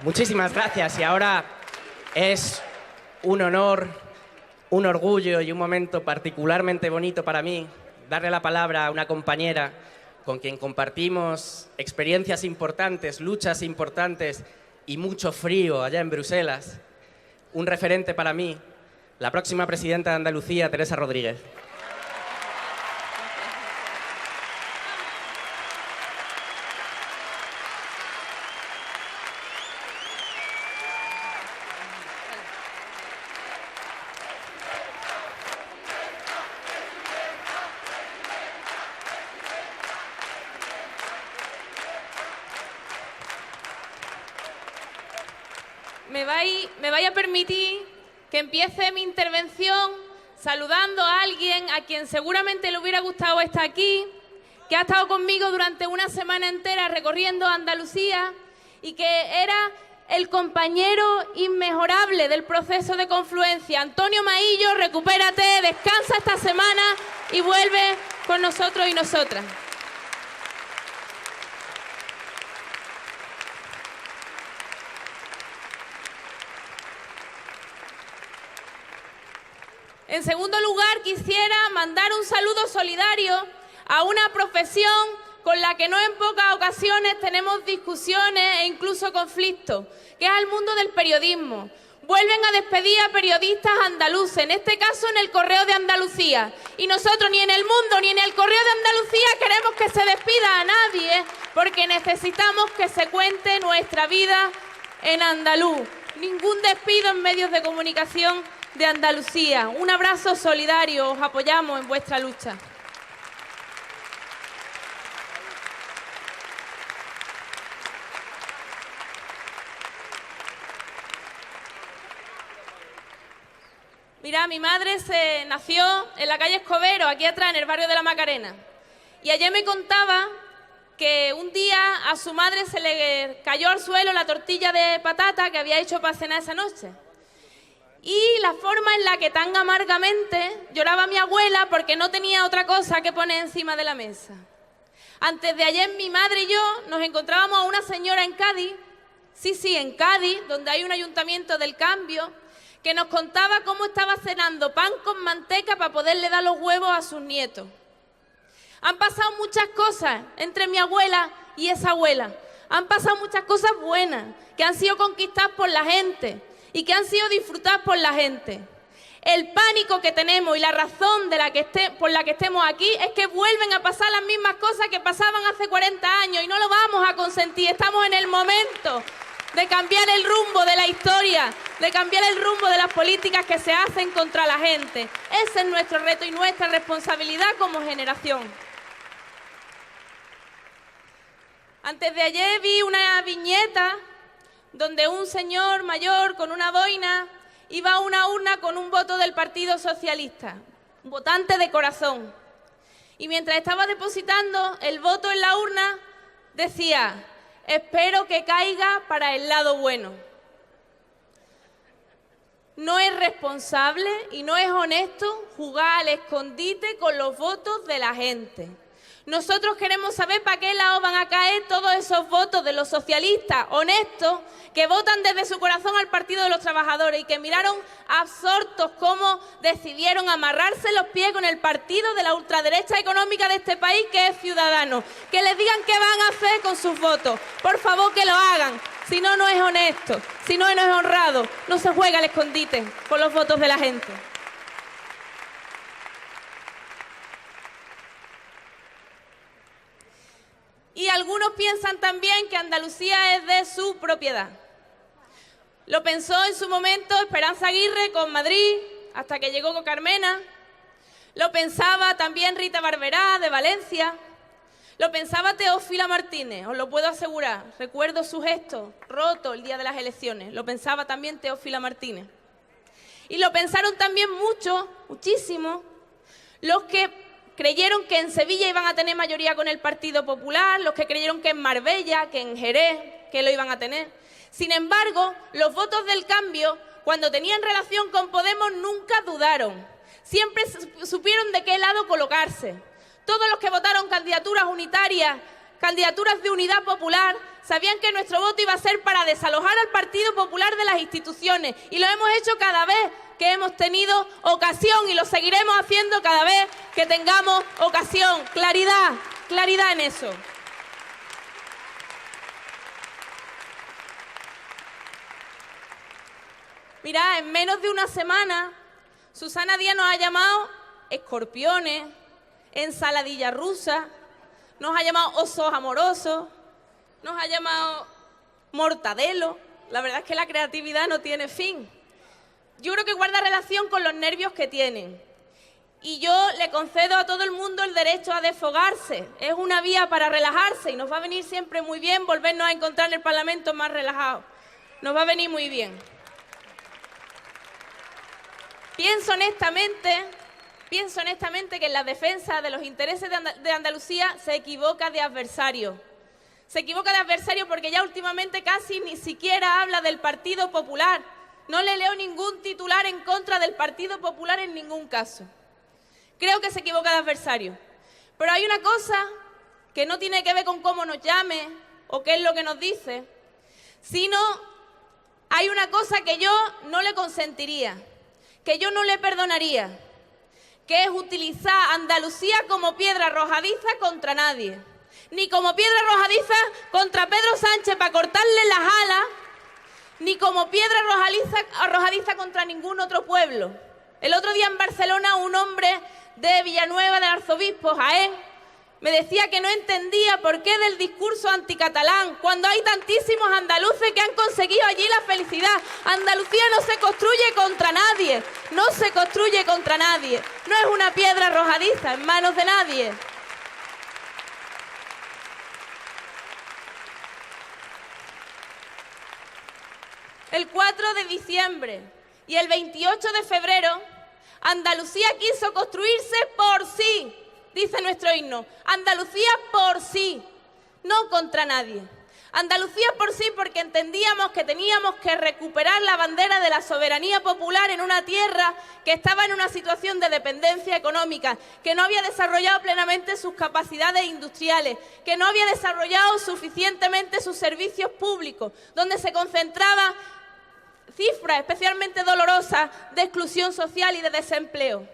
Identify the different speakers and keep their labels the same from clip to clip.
Speaker 1: Muchísimas gracias. Y ahora es un honor, un orgullo y un momento particularmente bonito para mí darle la palabra a una compañera con quien compartimos experiencias importantes, luchas importantes y mucho frío allá en Bruselas. Un referente para mí, la próxima presidenta de Andalucía, Teresa Rodríguez.
Speaker 2: Me vais a permitir que empiece mi intervención saludando a alguien a quien seguramente le hubiera gustado estar aquí, que ha estado conmigo durante una semana entera recorriendo Andalucía y que era el compañero inmejorable del proceso de confluencia. Antonio Maillo, recupérate, descansa esta semana y vuelve con nosotros y nosotras. En segundo lugar, quisiera mandar un saludo solidario a una profesión con la que no en pocas ocasiones tenemos discusiones e incluso conflictos, que es el mundo del periodismo. Vuelven a despedir a periodistas andaluces, en este caso en el Correo de Andalucía. Y nosotros ni en El Mundo ni en el Correo de Andalucía queremos que se despida a nadie, porque necesitamos que se cuente nuestra vida en andaluz. Ningún despido en medios de comunicación de Andalucía. Un abrazo solidario, os apoyamos en vuestra lucha. Mira, mi madre se nació en la calle Escobero, aquí atrás, en el barrio de la Macarena. Y ayer me contaba que un día a su madre se le cayó al suelo la tortilla de patata que había hecho para cenar esa noche. Y la forma en la que tan amargamente lloraba mi abuela porque no tenía otra cosa que poner encima de la mesa. Antes de ayer mi madre y yo nos encontrábamos a una señora en Cádiz, sí, en Cádiz, donde hay un ayuntamiento del cambio, que nos contaba cómo estaba cenando pan con manteca para poderle dar los huevos a sus nietos. Han pasado muchas cosas entre mi abuela y esa abuela. Han pasado muchas cosas buenas, que han sido conquistadas por la gente y que han sido disfrutadas por la gente. El pánico que tenemos y la razón por la que estemos aquí es que vuelven a pasar las mismas cosas que pasaban hace 40 años y no lo vamos a consentir. Estamos en el momento de cambiar el rumbo de la historia, de cambiar el rumbo de las políticas que se hacen contra la gente. Ese es nuestro reto y nuestra responsabilidad como generación. Antes de ayer vi una viñeta donde un señor mayor con una boina iba a una urna con un voto del Partido Socialista, un votante de corazón. Y mientras estaba depositando el voto en la urna, decía: espero que caiga para el lado bueno. No es responsable y no es honesto jugar al escondite con los votos de la gente. Nosotros queremos saber para qué lado van a caer todos esos votos de los socialistas honestos que votan desde su corazón al Partido de los Trabajadores y que miraron absortos cómo decidieron amarrarse los pies con el partido de la ultraderecha económica de este país, que es Ciudadanos. Que les digan qué van a hacer con sus votos. Por favor, que lo hagan. Si no, no es honesto. Si no, no es honrado. No se juega al escondite con los votos de la gente. Y algunos piensan también que Andalucía es de su propiedad. Lo pensó en su momento Esperanza Aguirre con Madrid, hasta que llegó con Carmena. Lo pensaba también Rita Barberá de Valencia. Lo pensaba Teófila Martínez, os lo puedo asegurar. Recuerdo su gesto roto el día de las elecciones. Lo pensaba también Teófila Martínez. Y lo pensaron también muchísimo, los que creyeron que en Sevilla iban a tener mayoría con el Partido Popular, los que creyeron que en Marbella, que en Jerez, que lo iban a tener. Sin embargo, los votos del cambio, cuando tenían relación con Podemos, nunca dudaron. Siempre supieron de qué lado colocarse. Todos los que votaron candidaturas unitarias candidaturas de Unidad Popular, sabían que nuestro voto iba a ser para desalojar al Partido Popular de las instituciones, y lo hemos hecho cada vez que hemos tenido ocasión y lo seguiremos haciendo cada vez que tengamos ocasión. Claridad, claridad en eso. Mirad, en menos de una semana, Susana Díaz nos ha llamado escorpiones, ensaladilla rusa, nos ha llamado osos amorosos, nos ha llamado mortadelo. La verdad es que la creatividad no tiene fin. Yo creo que guarda relación con los nervios que tienen. Y yo le concedo a todo el mundo el derecho a desfogarse. Es una vía para relajarse y nos va a venir siempre muy bien volvernos a encontrar en el Parlamento más relajados. Nos va a venir muy bien. Pienso honestamente que en la defensa de los intereses de Andalucía se equivoca de adversario. Se equivoca de adversario porque ya últimamente casi ni siquiera habla del Partido Popular. No le leo ningún titular en contra del Partido Popular en ningún caso. Creo que se equivoca de adversario. Pero hay una cosa que no tiene que ver con cómo nos llame o qué es lo que nos dice, sino hay una cosa que yo no le consentiría, que yo no le perdonaría, que es utilizar Andalucía como piedra arrojadiza contra nadie, ni como piedra arrojadiza contra Pedro Sánchez para cortarle las alas, ni como piedra arrojadiza contra ningún otro pueblo. El otro día en Barcelona un hombre de Villanueva del Arzobispo, Jaén, me decía que no entendía por qué del discurso anticatalán, cuando hay tantísimos andaluces que han conseguido allí la felicidad. Andalucía no se construye contra nadie, no se construye contra nadie, no es una piedra arrojadiza en manos de nadie. El 4 de diciembre y el 28 de febrero, Andalucía quiso construirse por sí, dice nuestro himno. Andalucía por sí, no contra nadie. Andalucía por sí porque entendíamos que teníamos que recuperar la bandera de la soberanía popular en una tierra que estaba en una situación de dependencia económica, que no había desarrollado plenamente sus capacidades industriales, que no había desarrollado suficientemente sus servicios públicos, donde se concentraba cifras especialmente dolorosas de exclusión social y de desempleo.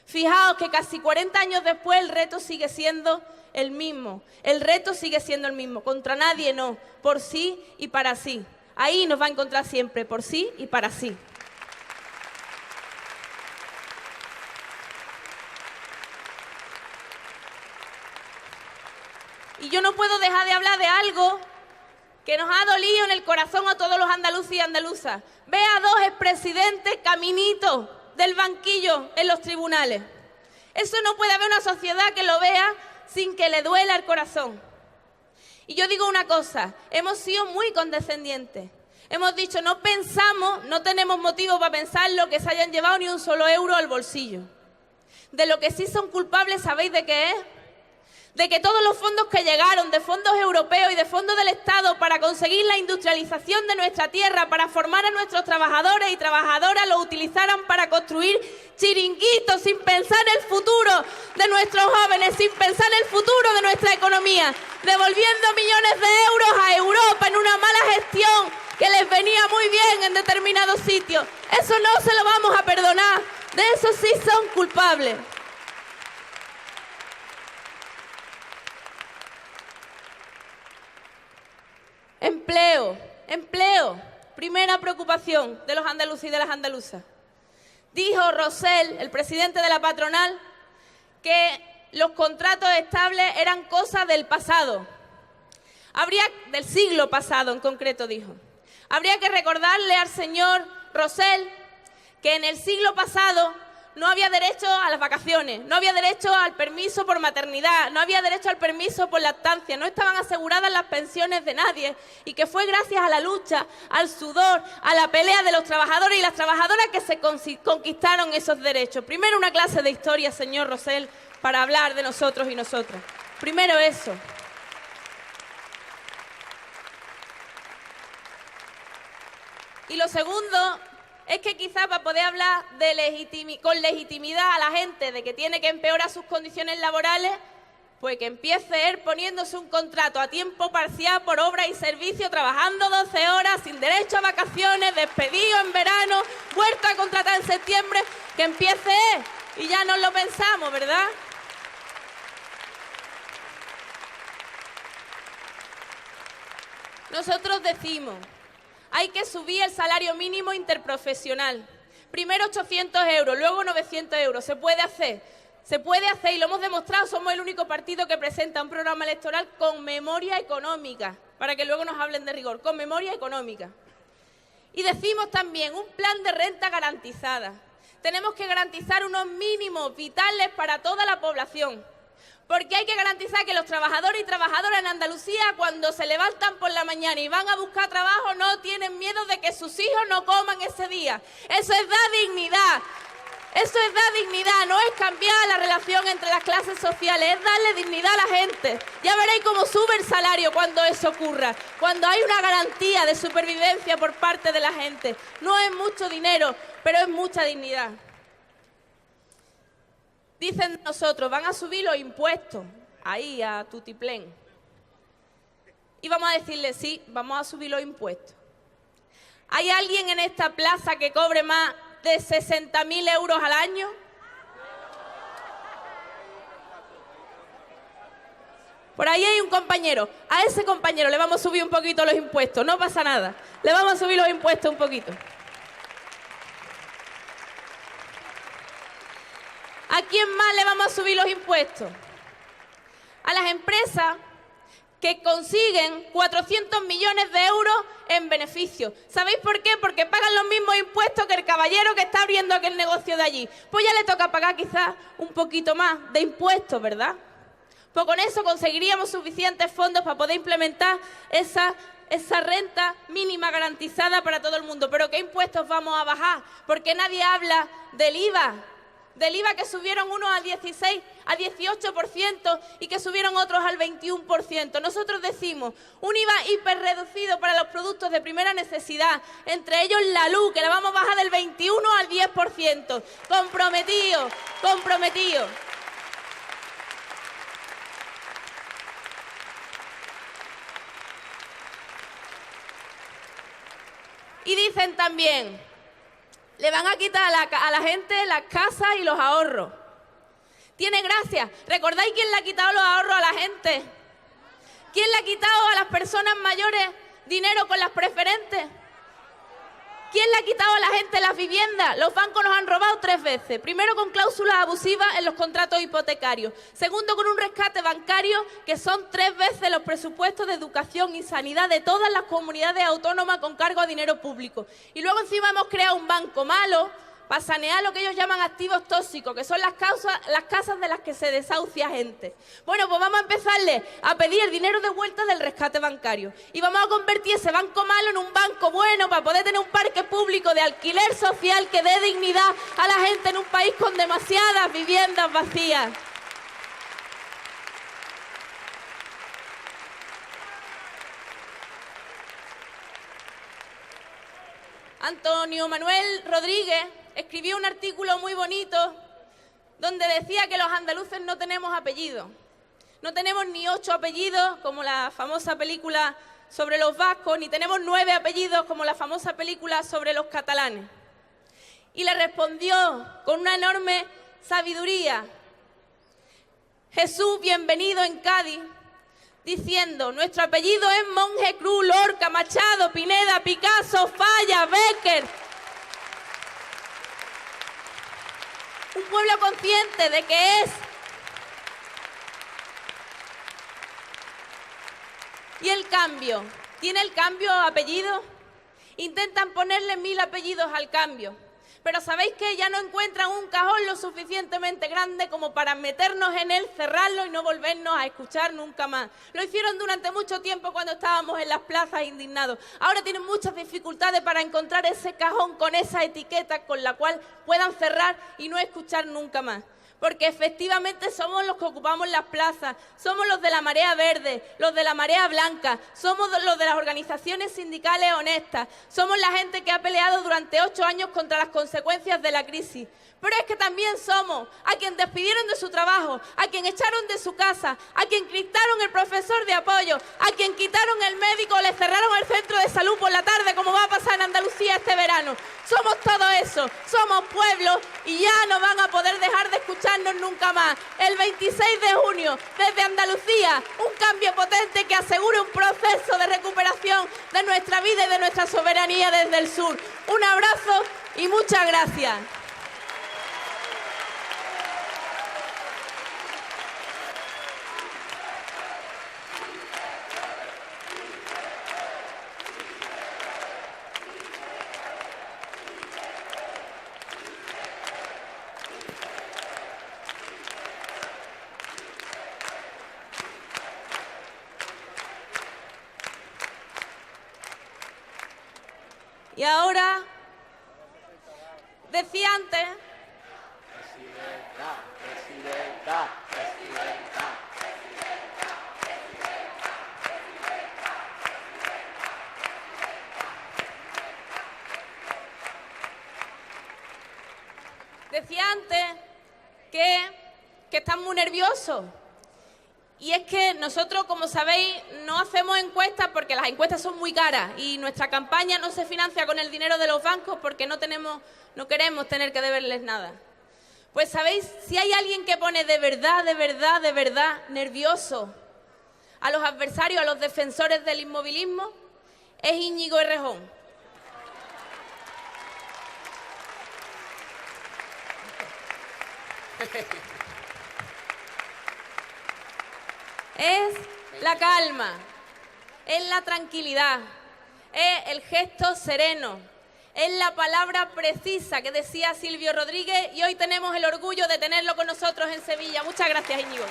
Speaker 2: Fijaos que casi 40 años después el reto sigue siendo el mismo. El reto sigue siendo el mismo. Contra nadie no, por sí y para sí. Ahí nos va a encontrar siempre, por sí y para sí. Y yo no puedo dejar de hablar de algo que nos ha dolido en el corazón a todos los andaluces y andaluzas. Ve a dos expresidentes caminitos del banquillo en los tribunales. Eso no puede haber una sociedad que lo vea sin que le duela el corazón. Y yo digo una cosa, hemos sido muy condescendientes. Hemos dicho, no pensamos, no tenemos motivo para pensar lo que se hayan llevado ni un solo euro al bolsillo. De lo que sí son culpables, ¿sabéis de qué es? De que todos los fondos que llegaron, de fondos europeos y de fondos del Estado para conseguir la industrialización de nuestra tierra, para formar a nuestros trabajadores y trabajadoras, lo utilizaran para construir chiringuitos sin pensar el futuro de nuestros jóvenes, sin pensar el futuro de nuestra economía, devolviendo millones de euros a Europa en una mala gestión que les venía muy bien en determinados sitios. Eso no se lo vamos a perdonar, de eso sí son culpables. Empleo, primera preocupación de los andaluces y de las andaluzas. Dijo Rosell, el presidente de la patronal, que los contratos estables eran cosas del pasado. Del siglo pasado en concreto, dijo. Habría que recordarle al señor Rosell que en el siglo pasado no había derecho a las vacaciones, no había derecho al permiso por maternidad, no había derecho al permiso por lactancia, no estaban aseguradas las pensiones de nadie, y que fue gracias a la lucha, al sudor, a la pelea de los trabajadores y las trabajadoras que se conquistaron esos derechos. Primero una clase de historia, señor Rosell, para hablar de nosotros y nosotras. Primero eso. Y lo segundo es que quizá para poder hablar con legitimidad a la gente de que tiene que empeorar sus condiciones laborales, Pues que empiece él poniéndose un contrato a tiempo parcial por obra y servicio, trabajando 12 horas, sin derecho a vacaciones, despedido en verano, vuelto a contratar en septiembre, que empiece él. Y ya nos lo pensamos, ¿verdad? Nosotros decimos, hay que subir el salario mínimo interprofesional. Primero 800 euros, luego 900 euros. Se puede hacer y lo hemos demostrado. Somos el único partido que presenta un programa electoral con memoria económica, para que luego nos hablen de rigor, con memoria económica. Y decimos también un plan de renta garantizada. Tenemos que garantizar unos mínimos vitales para toda la población. Porque hay que garantizar que los trabajadores y trabajadoras en Andalucía, cuando se levantan por la mañana y van a buscar trabajo, no tienen miedo de que sus hijos no coman ese día. Eso es dar dignidad. Eso es dar dignidad, no es cambiar la relación entre las clases sociales, es darle dignidad a la gente. Ya veréis cómo sube el salario cuando eso ocurra, cuando hay una garantía de supervivencia por parte de la gente. No es mucho dinero, pero es mucha dignidad. Dicen nosotros, van a subir los impuestos, ahí a tutiplén. Y vamos a decirle, sí, vamos a subir los impuestos. ¿Hay alguien en esta plaza que cobre más de 60.000 euros al año? Por ahí hay un compañero. A ese compañero le vamos a subir un poquito los impuestos, no pasa nada. Le vamos a subir los impuestos un poquito. ¿A quién más le vamos a subir los impuestos? A las empresas que consiguen 400 millones de euros en beneficio. ¿Sabéis por qué? Porque pagan los mismos impuestos que el caballero que está abriendo aquel negocio de allí. Pues ya le toca pagar quizás un poquito más de impuestos, ¿verdad? Pues con eso conseguiríamos suficientes fondos para poder implementar esa renta mínima garantizada para todo el mundo. ¿Pero qué impuestos vamos a bajar? Porque nadie habla del IVA. Del IVA que subieron unos al 16, al 18% y que subieron otros al 21%. Nosotros decimos un IVA hiperreducido para los productos de primera necesidad, entre ellos la luz, que la vamos a bajar del 21 al 10%. Comprometido, comprometido. Y dicen también, le van a quitar a la gente las casas y los ahorros. Tiene gracia. ¿Recordáis quién le ha quitado los ahorros a la gente? ¿Quién le ha quitado a las personas mayores dinero con las preferentes? ¿Quién le ha quitado a la gente las viviendas? Los bancos nos han robado 3 veces. Primero con cláusulas abusivas en los contratos hipotecarios. Segundo con un rescate bancario que son 3 veces los presupuestos de educación y sanidad de todas las comunidades autónomas con cargo a dinero público. Y luego encima hemos creado un banco malo para sanear lo que ellos llaman activos tóxicos, que son las casas de las que se desahucia gente. Bueno, pues vamos a empezarle a pedir dinero de vuelta del rescate bancario. Y vamos a convertir ese banco malo en un banco bueno para poder tener un parque público de alquiler social que dé dignidad a la gente en un país con demasiadas viviendas vacías. Antonio Manuel Rodríguez escribió un artículo muy bonito donde decía que los andaluces no tenemos apellidos. No tenemos ni 8 apellidos, como la famosa película sobre los vascos, ni tenemos 9 apellidos, como la famosa película sobre los catalanes. Y le respondió con una enorme sabiduría Jesús, bienvenido en Cádiz, diciendo, nuestro apellido es Monje, Cruz, Lorca, Machado, Pineda, Picasso, Falla, Becker. Un pueblo consciente de que es. ¿Y el cambio? ¿Tiene el cambio apellido? Intentan ponerle 1000 apellidos al cambio. Pero ¿sabéis qué? Ya no encuentran un cajón lo suficientemente grande como para meternos en él, cerrarlo y no volvernos a escuchar nunca más. Lo hicieron durante mucho tiempo cuando estábamos en las plazas indignados. Ahora tienen muchas dificultades para encontrar ese cajón con esa etiqueta con la cual puedan cerrar y no escuchar nunca más. porque efectivamente somos los que ocupamos las plazas, somos los de la marea verde, los de la marea blanca, somos los de las organizaciones sindicales honestas, somos la gente que ha peleado durante 8 años contra las consecuencias de la crisis. Pero es que también somos a quien despidieron de su trabajo, a quien echaron de su casa, a quien quitaron el profesor de apoyo, a quien quitaron el médico o le cerraron el centro de salud por la tarde, como va a pasar en Andalucía este verano. Somos todo eso, somos pueblo y ya no van a poder dejar de escucharnos nunca más. El 26 de junio, desde Andalucía, un cambio potente que asegure un proceso de recuperación de nuestra vida y de nuestra soberanía desde el sur. Un abrazo y muchas gracias. Y ahora, decía antes,
Speaker 3: Presidenta.
Speaker 2: que están muy nerviosos. Y es que nosotros, como sabéis, no hacemos encuestas porque las encuestas son muy caras y nuestra campaña no se financia con el dinero de los bancos porque no queremos tener que deberles nada. Pues sabéis, si hay alguien que pone de verdad nervioso a los adversarios, a los defensores del inmovilismo, es Íñigo Errejón. Es la calma, es la tranquilidad, es el gesto sereno, es la palabra precisa que decía Silvio Rodríguez y hoy tenemos el orgullo de tenerlo con nosotros en Sevilla. Muchas gracias, Íñigo.